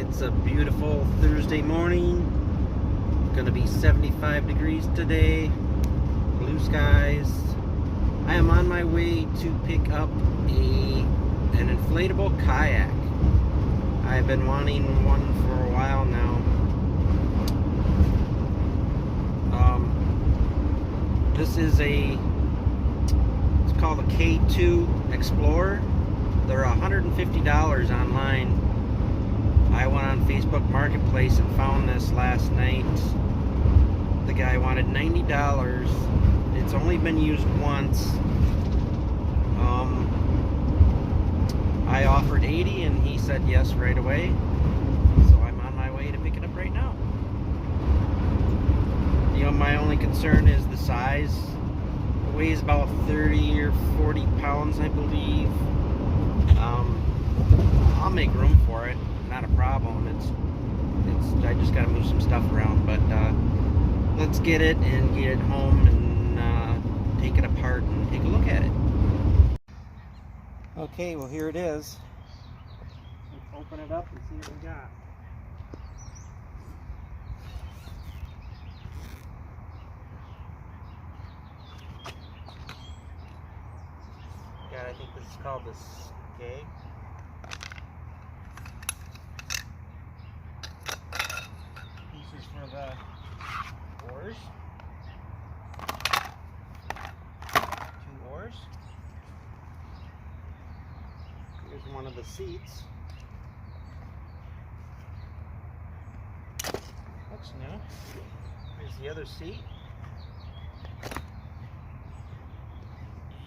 It's a beautiful Thursday morning. Gonna be 75 degrees today. Blue skies. I am on my way to pick up an inflatable kayak. I've been wanting one for a while now. This is it's called a K2 Explorer. They're $150 online. I went on Facebook Marketplace and found this last night. The guy wanted $90. It's only been used once. I offered $80 and he said yes right away. So I'm on my way to pick it up right now. You know, my only concern is the size. It weighs about 30 or 40 pounds, I believe. I'll make room for it. Not a problem. I just gotta move some stuff around, but let's get it and get it home and take it apart and take a look at it. Okay, well here it is. Let's open it up and see what we got. I think this is called the skeg. Pieces for the oars. 2 oars. Here's one of the seats. Looks new. Here's the other seat.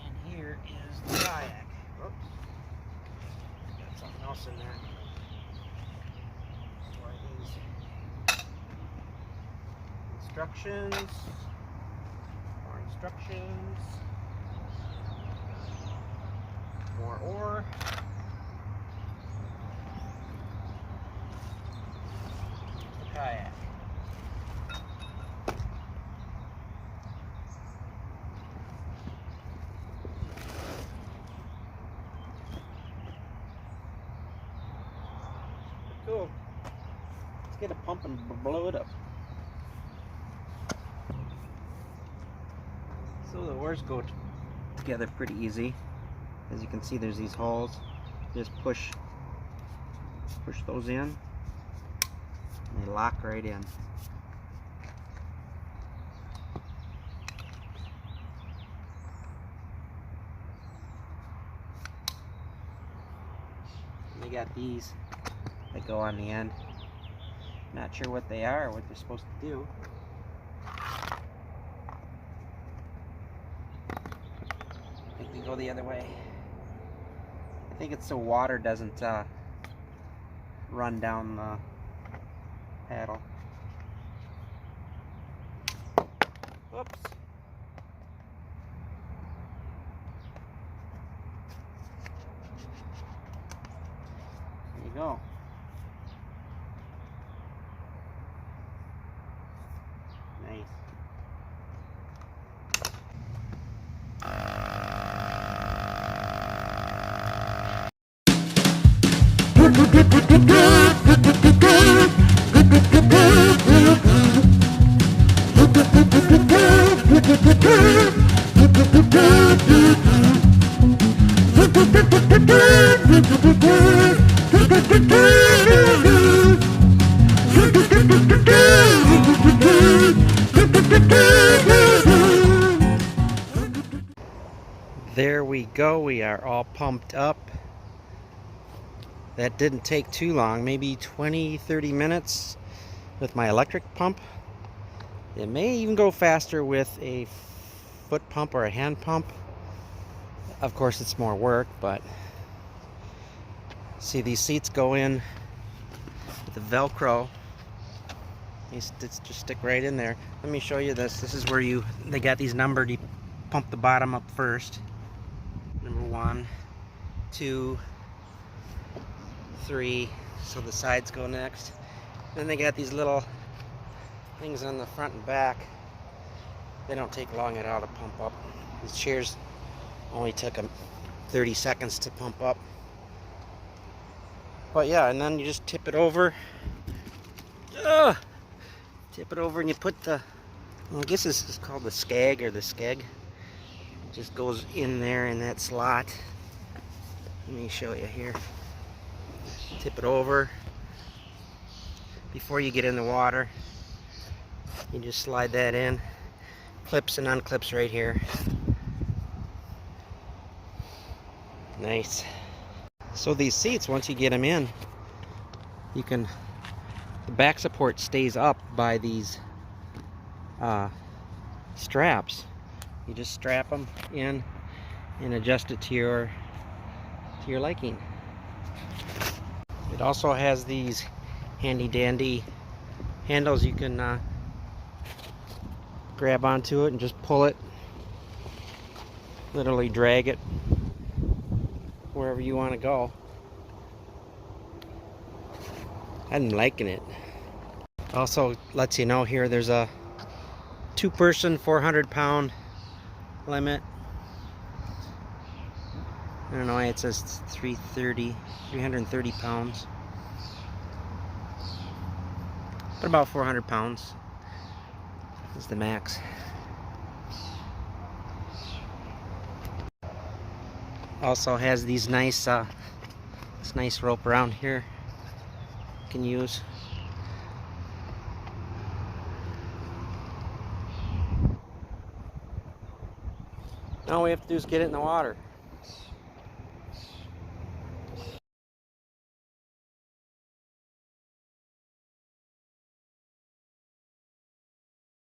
And here is the kayak. Oops. Got something else in there. Instructions, more instructions, more ore, the kayak. Cool. Let's get a pump and blow it up. So the oars go together pretty easy. As you can see, there's these holes. Just push those in, and they lock right in. And they got these that go on the end. Not sure what they are or what they're supposed to do. They go the other way. I think it's so water doesn't run down the paddle. Whoops. There you go. Nice. There we go. We are all pumped up. That didn't take too long, maybe 20-30 minutes with my electric pump. It may even go faster with a foot pump or a hand pump. Of course, it's more work, but see, these seats go in with the Velcro. These just stick right in there. Let me show you this. This is where they got these numbered. You pump the bottom up first. Number 1, 2, 3. So the sides go next. Then they got these little things on the front and back. They don't take long at all to pump up. These chairs only took them 30 seconds to pump up. But yeah, and then you just tip it over. Ugh. Tip it over and you put the, well, I guess this is called the skag or the skeg. It just goes in there in that slot. Let me show you here. Tip it over before you get in the water. You just slide that in. Clips and unclips right here. Nice. So these seats, once you get them in, you can, the back support stays up by these straps. You just strap them in and adjust it to your liking. It also has these handy dandy handles you can grab onto it and just pull it, literally drag it wherever you want to go. I'm liking it. Also lets you know here there's a 2-person 400-pound limit. I don't know why it says 330 pounds, but about 400 pounds is the max. Also has these nice this nice rope around here you can use. Now all we have to do is get it in the water.